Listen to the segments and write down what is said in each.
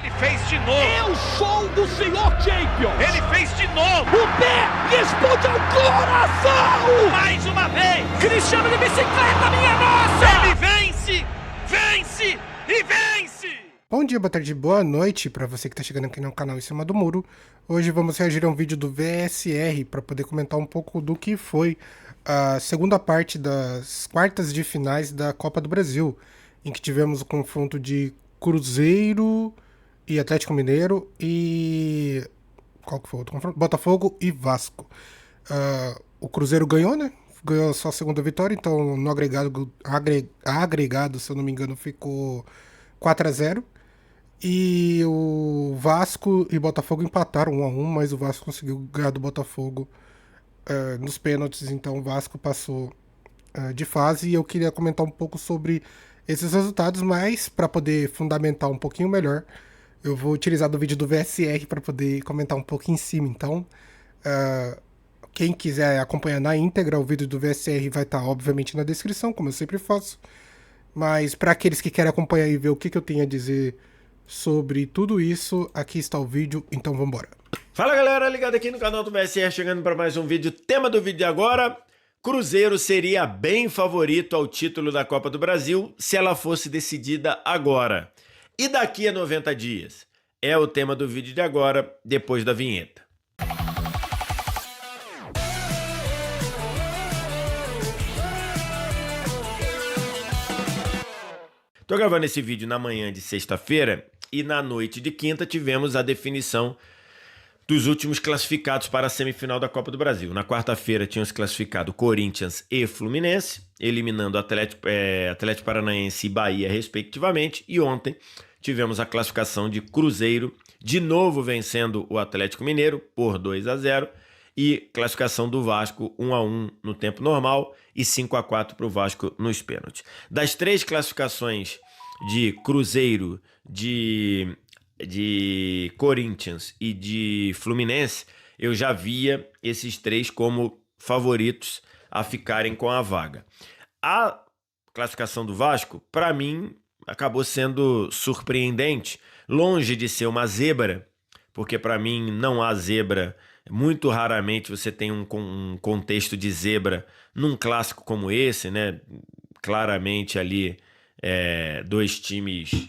Ele fez de novo. Eu sou o senhor Champion. Ele fez de novo. O pé responde ao coração. Mais uma vez. Cristiano de bicicleta, minha nossa. Ele vence, vence e vence. Bom dia, boa tarde, boa noite para você que está chegando aqui no canal Em Cima do Muro. Hoje vamos reagir a um vídeo do VSR para poder comentar um pouco do que foi a segunda parte das quartas de finais da Copa do Brasil, em que tivemos o confronto de Cruzeiro e Atlético Mineiro e... qual que foi o outro confronto? Botafogo e Vasco. O Cruzeiro ganhou, né? Ganhou só a segunda vitória, então no agregado, se eu não me engano, ficou 4-0. E o Vasco e Botafogo empataram 1-1, mas o Vasco conseguiu ganhar do Botafogo nos pênaltis, então o Vasco passou de fase. E eu queria comentar um pouco sobre esses resultados, mas para poder fundamentar um pouquinho melhor, eu vou utilizar do vídeo do VSR para poder comentar um pouco em cima. Então, quem quiser acompanhar na íntegra, o vídeo do VSR vai estar obviamente na descrição, como eu sempre faço. Mas para aqueles que querem acompanhar e ver o que eu tenho a dizer sobre tudo isso, aqui está o vídeo, então vamos embora. Fala galera, ligado aqui no canal do VSR, chegando para mais um vídeo. Tema do vídeo de agora: Cruzeiro seria bem favorito ao título da Copa do Brasil se ela fosse decidida agora. E daqui a 90 dias? É o tema do vídeo de agora, depois da vinheta. Tô gravando esse vídeo na manhã de sexta-feira e na noite de quinta tivemos a definição dos últimos classificados para a semifinal da Copa do Brasil. Na quarta-feira tinham se classificado Corinthians e Fluminense, eliminando Atlético Paranaense e Bahia, respectivamente. E ontem tivemos a classificação de Cruzeiro, de novo vencendo o Atlético Mineiro por 2-0. E classificação do Vasco 1-1 no tempo normal e 5-4 para o Vasco nos pênaltis. Das três classificações de Cruzeiro, de Corinthians e de Fluminense, eu já via esses três como favoritos a ficarem com a vaga. A classificação do Vasco, para mim, acabou sendo surpreendente, longe de ser uma zebra, porque para mim não há zebra. Muito raramente você tem um contexto de zebra num clássico como esse, né? Claramente ali dois times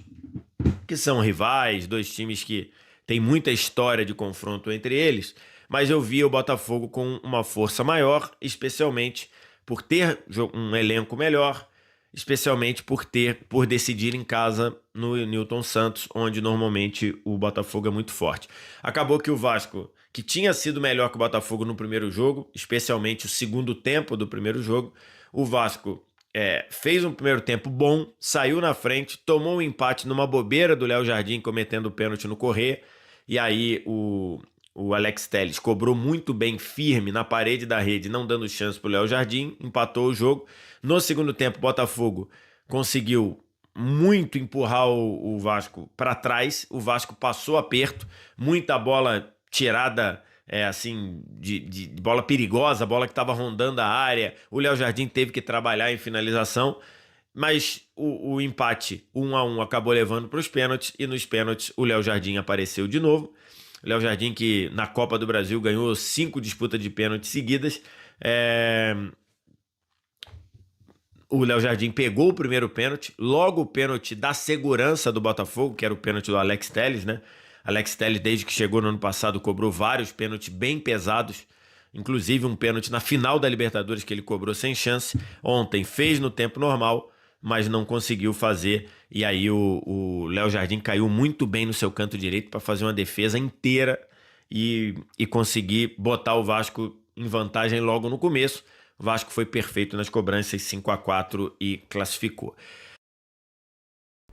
que são rivais, dois times que têm muita história de confronto entre eles, mas eu vi o Botafogo com uma força maior, especialmente por ter um elenco melhor, especialmente por decidir em casa no Newton Santos, onde normalmente o Botafogo é muito forte. Acabou que o Vasco, que tinha sido melhor que o Botafogo no primeiro jogo, especialmente o segundo tempo do primeiro jogo, o Vasco fez um primeiro tempo bom, saiu na frente, tomou um empate numa bobeira do Léo Jardim, cometendo o pênalti no Corrêa, e aí o Alex Telles cobrou muito bem firme na parede da rede, não dando chance para o Léo Jardim, empatou o jogo. No segundo tempo, o Botafogo conseguiu muito empurrar o Vasco para trás, o Vasco passou aperto, muita bola tirada de bola perigosa, bola que estava rondando a área, o Léo Jardim teve que trabalhar em finalização, mas o empate 1-1 acabou levando para os pênaltis, e nos pênaltis o Léo Jardim apareceu de novo. O Léo Jardim, que na Copa do Brasil ganhou 5 disputas de pênaltis seguidas. O Léo Jardim pegou o primeiro pênalti, logo o pênalti da segurança do Botafogo, que era o pênalti do Alex Telles, né? Alex Telles, desde que chegou no ano passado, cobrou vários pênaltis bem pesados, inclusive um pênalti na final da Libertadores que ele cobrou sem chance. Ontem fez no tempo normal, mas não conseguiu fazer, e aí o Léo Jardim caiu muito bem no seu canto direito para fazer uma defesa inteira e conseguir botar o Vasco em vantagem logo no começo. O Vasco foi perfeito nas cobranças, 5-4, e classificou.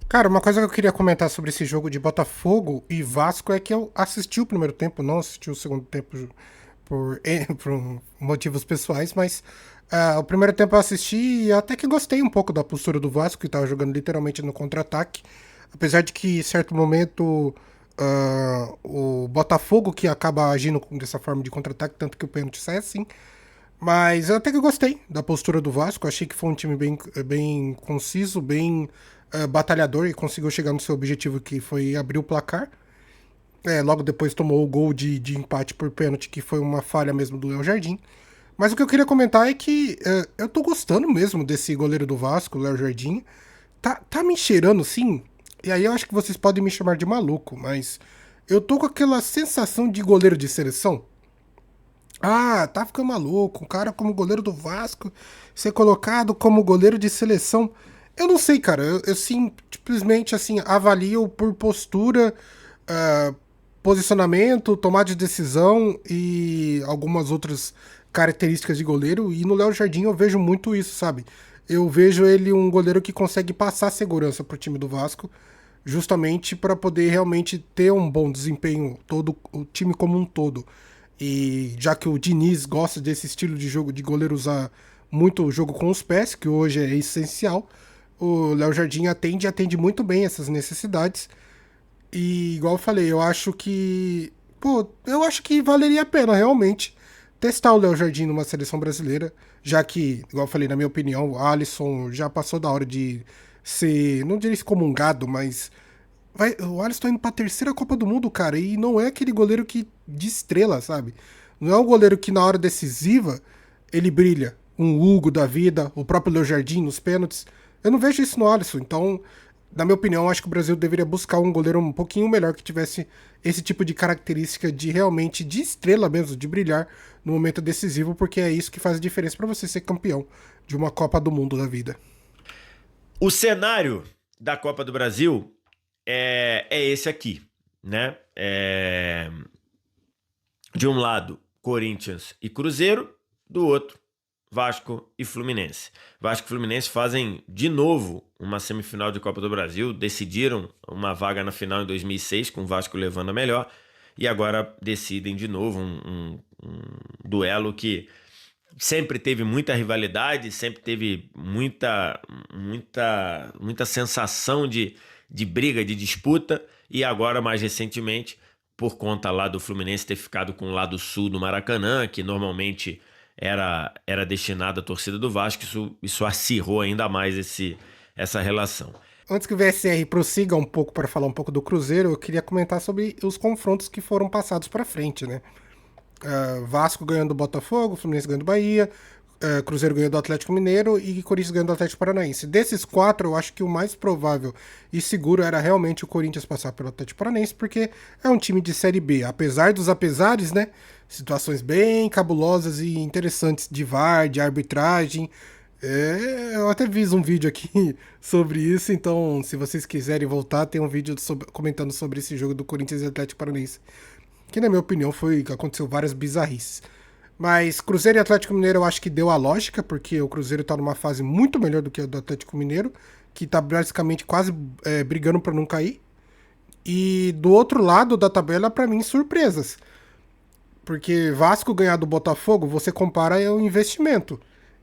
Cara, uma coisa que eu queria comentar sobre esse jogo de Botafogo e Vasco é que eu assisti o primeiro tempo, não assisti o segundo tempo por motivos pessoais, mas o primeiro tempo eu assisti e até que gostei um pouco da postura do Vasco, que estava jogando literalmente no contra-ataque, apesar de que em certo momento o Botafogo que acaba agindo dessa forma de contra-ataque, tanto que o pênalti sai assim. Mas eu até que gostei da postura do Vasco, achei que foi um time bem conciso, bem batalhador e conseguiu chegar no seu objetivo, que foi abrir o placar. Logo depois tomou o gol de empate por pênalti, que foi uma falha mesmo do Léo Jardim. Mas o que eu queria comentar é que eu tô gostando mesmo desse goleiro do Vasco, o Léo Jardim. Tá me cheirando, sim. E aí eu acho que vocês podem me chamar de maluco, mas eu tô com aquela sensação de goleiro de seleção. Ah, tá ficando maluco. Um cara como goleiro do Vasco ser colocado como goleiro de seleção. Eu não sei, cara. Eu simplesmente assim avalio por postura, ah, posicionamento, tomada de decisão e algumas outras características de goleiro. E no Léo Jardim eu vejo muito isso, sabe? Eu vejo ele um goleiro que consegue passar segurança pro time do Vasco, justamente para poder realmente ter um bom desempenho, todo o time como um todo. E já que o Diniz gosta desse estilo de jogo de goleiro usar muito o jogo com os pés, que hoje é essencial, o Léo Jardim atende muito bem essas necessidades. E igual eu falei, eu acho que valeria a pena realmente testar o Léo Jardim numa seleção brasileira, já que, igual eu falei, na minha opinião, o Alisson já passou da hora de ser, não diria excomungado, mas o Alisson tá indo pra terceira Copa do Mundo, cara, e não é aquele goleiro que de estrela, sabe? Não é um goleiro que na hora decisiva ele brilha. Um Hugo da vida, o próprio Léo Jardim nos pênaltis. Eu não vejo isso no Alisson, então, na minha opinião, acho que o Brasil deveria buscar um goleiro um pouquinho melhor que tivesse esse tipo de característica de realmente de estrela mesmo, de brilhar no momento decisivo, porque é isso que faz a diferença pra você ser campeão de uma Copa do Mundo da vida. O cenário da Copa do Brasil é esse aqui, né? De um lado, Corinthians e Cruzeiro, do outro, Vasco e Fluminense. Vasco e Fluminense fazem de novo uma semifinal de Copa do Brasil, decidiram uma vaga na final em 2006, com o Vasco levando a melhor, e agora decidem de novo um duelo que sempre teve muita rivalidade, sempre teve muita sensação de briga, de disputa, e agora, mais recentemente, por conta lá do Fluminense ter ficado com o lado sul do Maracanã, que normalmente era destinado à torcida do Vasco, isso acirrou ainda mais essa relação. Antes que o VSR prossiga um pouco para falar um pouco do Cruzeiro, eu queria comentar sobre os confrontos que foram passados para frente, né? Vasco ganhando do Botafogo, Fluminense ganhando do Bahia, Cruzeiro ganhando do Atlético Mineiro e Corinthians ganhando do Atlético Paranaense. Desses quatro, eu acho que o mais provável e seguro era realmente o Corinthians passar pelo Atlético Paranaense, porque é um time de Série B. Apesar dos apesares, né? Situações bem cabulosas e interessantes de VAR, de arbitragem. Eu até fiz um vídeo aqui sobre isso, então se vocês quiserem voltar, tem um vídeo comentando sobre esse jogo do Corinthians e Atlético Paranaense, que na minha opinião aconteceu várias bizarrices. Mas Cruzeiro e Atlético Mineiro eu acho que deu a lógica, porque o Cruzeiro tá numa fase muito melhor do que a do Atlético Mineiro, que tá basicamente quase brigando para não cair. E do outro lado da tabela, para mim, surpresas. Porque Vasco ganhar do Botafogo, você compara o investimento.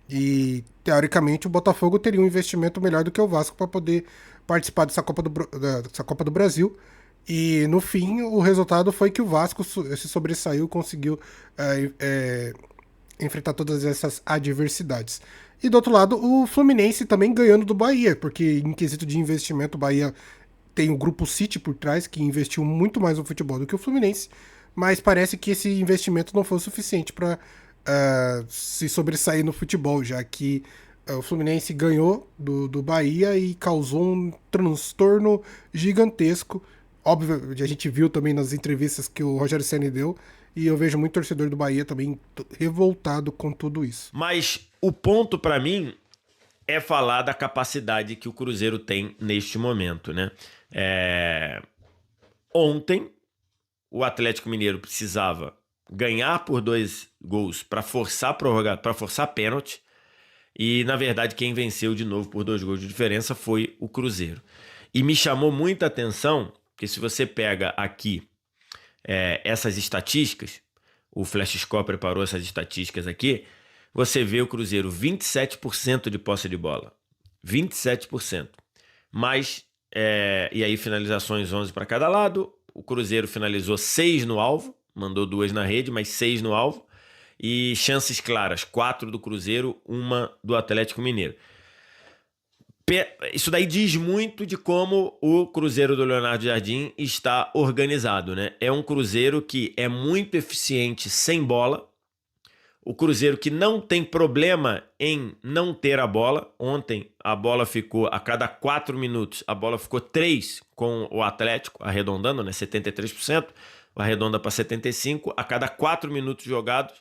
E, teoricamente, o Botafogo teria um investimento melhor do que o Vasco para poder participar dessa Copa do Brasil. E, no fim, o resultado foi que o Vasco se sobressaiu, conseguiu enfrentar todas essas adversidades. E, do outro lado, o Fluminense também ganhando do Bahia, porque, em quesito de investimento, o Bahia tem o Grupo City por trás, que investiu muito mais no futebol do que o Fluminense, mas parece que esse investimento não foi o suficiente para se sobressair no futebol, já que o Fluminense ganhou do Bahia e causou um transtorno gigantesco. Óbvio, a gente viu também nas entrevistas que o Rogério Ceni deu, e eu vejo muito torcedor do Bahia também revoltado com tudo isso. Mas o ponto para mim é falar da capacidade que o Cruzeiro tem neste momento, né? Ontem, o Atlético Mineiro precisava ganhar por 2 gols para forçar pênalti, e na verdade quem venceu de novo por 2 gols de diferença foi o Cruzeiro. E me chamou muita atenção, porque se você pega aqui essas estatísticas, o Flash Score preparou essas estatísticas aqui, você vê o Cruzeiro 27% de posse de bola. 27%. Mas, e aí finalizações 11 para cada lado. O Cruzeiro finalizou 6 no alvo, mandou 2 na rede, mas 6 no alvo. E chances claras, 4 do Cruzeiro, 1 do Atlético Mineiro. Isso daí diz muito de como o Cruzeiro do Leonardo Jardim está organizado, né? É um Cruzeiro que é muito eficiente sem bola. O Cruzeiro que não tem problema em não ter a bola. Ontem a bola ficou, a cada 4 minutos, a bola ficou 3 com o Atlético, arredondando, né? 73%, arredonda para 75%. A cada 4 minutos jogados,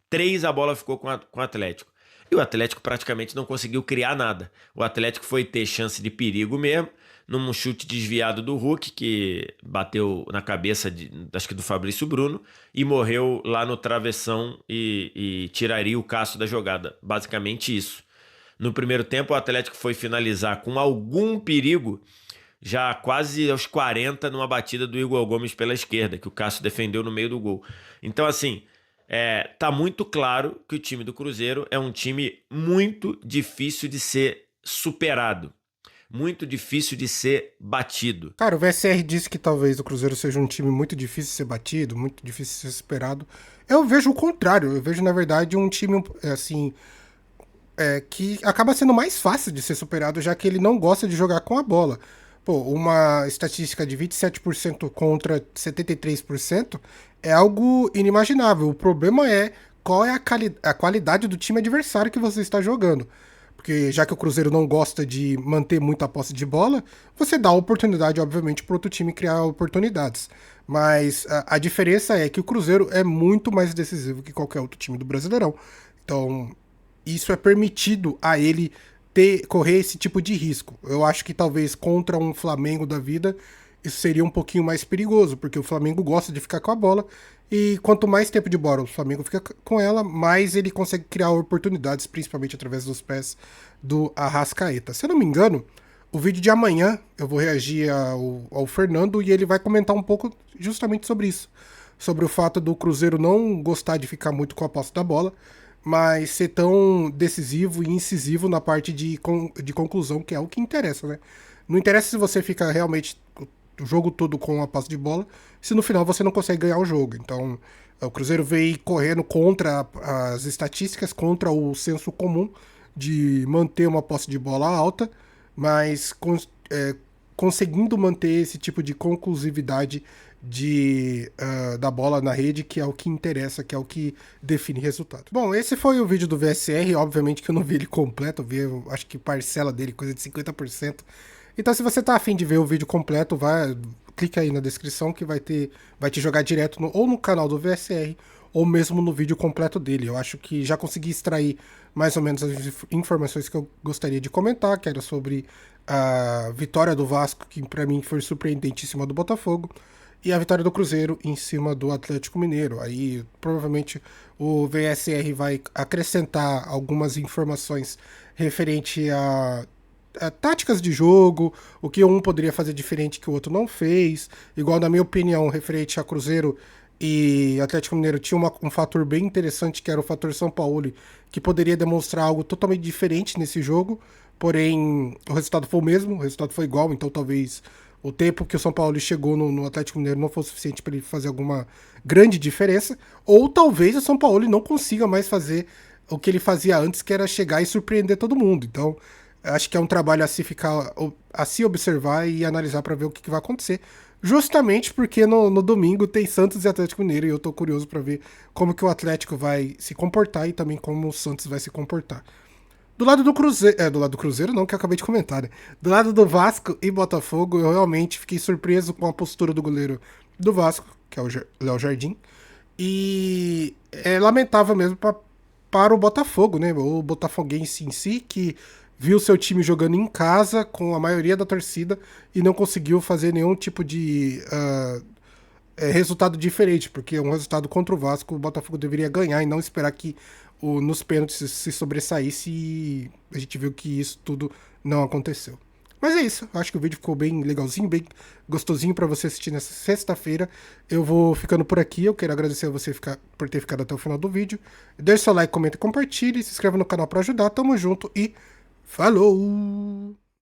3 a bola ficou com o Atlético. E o Atlético praticamente não conseguiu criar nada. O Atlético foi ter chance de perigo mesmo, num chute desviado do Hulk, que bateu na cabeça, acho que do Fabrício Bruno, e morreu lá no travessão e tiraria o Cássio da jogada. Basicamente isso. No primeiro tempo, o Atlético foi finalizar com algum perigo, já quase aos 40, numa batida do Igor Gomes pela esquerda, que o Cássio defendeu no meio do gol. Então, assim, tá muito claro que o time do Cruzeiro é um time muito difícil de ser superado. Muito difícil de ser batido. Cara, o VSR disse que talvez o Cruzeiro seja um time muito difícil de ser batido, muito difícil de ser superado. Eu vejo o contrário. Eu vejo, na verdade, um time, assim, que acaba sendo mais fácil de ser superado, já que ele não gosta de jogar com a bola. Pô, uma estatística de 27% contra 73% é algo inimaginável. O problema é qual é a qualidade do time adversário que você está jogando. Porque já que o Cruzeiro não gosta de manter muita posse de bola, você dá a oportunidade, obviamente, para outro time criar oportunidades. Mas a diferença é que o Cruzeiro é muito mais decisivo que qualquer outro time do Brasileirão. Então, isso é permitido a ele correr esse tipo de risco. Eu acho que talvez contra um Flamengo da vida, isso seria um pouquinho mais perigoso, porque o Flamengo gosta de ficar com a bola, e quanto mais tempo de bola o Flamengo fica com ela, mais ele consegue criar oportunidades, principalmente através dos pés do Arrascaeta. Se eu não me engano, o vídeo de amanhã eu vou reagir ao Fernando e ele vai comentar um pouco justamente sobre isso. Sobre o fato do Cruzeiro não gostar de ficar muito com a posse da bola, mas ser tão decisivo e incisivo na parte de conclusão, que é o que interessa, né? Não interessa se você fica realmente o jogo todo com a posse de bola, se no final você não consegue ganhar o jogo. Então, o Cruzeiro veio correndo contra as estatísticas, contra o senso comum de manter uma posse de bola alta, mas conseguindo manter esse tipo de conclusividade da bola na rede, que é o que interessa, que é o que define resultado. Bom, esse foi o vídeo do VSR, obviamente que eu não vi ele completo, eu vi, acho que parcela dele, coisa de 50%. Então, se você tá afim de ver o vídeo completo, clica aí na descrição que vai te jogar direto ou no canal do VSR, ou mesmo no vídeo completo dele. Eu acho que já consegui extrair mais ou menos as informações que eu gostaria de comentar, que era sobre a vitória do Vasco, que para mim foi surpreendente em cima do Botafogo, e a vitória do Cruzeiro em cima do Atlético Mineiro. Aí, provavelmente, o VSR vai acrescentar algumas informações referente a táticas de jogo, o que um poderia fazer diferente que o outro não fez. Igual, na minha opinião, referente a Cruzeiro e Atlético Mineiro, tinha um fator bem interessante, que era o fator São Paulo, que poderia demonstrar algo totalmente diferente nesse jogo, porém o resultado foi o mesmo, o resultado foi igual, então talvez o tempo que o São Paulo chegou no Atlético Mineiro não fosse suficiente para ele fazer alguma grande diferença, ou talvez o São Paulo não consiga mais fazer o que ele fazia antes, que era chegar e surpreender todo mundo. Então, acho que é um trabalho a se observar e analisar para ver o que vai acontecer. Justamente porque no domingo tem Santos e Atlético Mineiro, e eu tô curioso para ver como que o Atlético vai se comportar e também como o Santos vai se comportar. Do lado do Cruzeiro, do lado do Cruzeiro não, que eu acabei de comentar, né? Do lado do Vasco e Botafogo, eu realmente fiquei surpreso com a postura do goleiro do Vasco, que é o Léo Jardim, e é lamentável mesmo para o Botafogo, né? O botafoguense em si, que viu seu time jogando em casa com a maioria da torcida e não conseguiu fazer nenhum tipo de resultado diferente, porque um resultado contra o Vasco, o Botafogo deveria ganhar e não esperar que nos pênaltis se sobressaísse, e a gente viu que isso tudo não aconteceu. Mas é isso, acho que o vídeo ficou bem legalzinho, bem gostosinho para você assistir nessa sexta-feira. Eu vou ficando por aqui, eu quero agradecer a você por ter ficado até o final do vídeo. Deixe seu like, comenta e compartilhe, se inscreva no canal para ajudar, tamo junto e falou!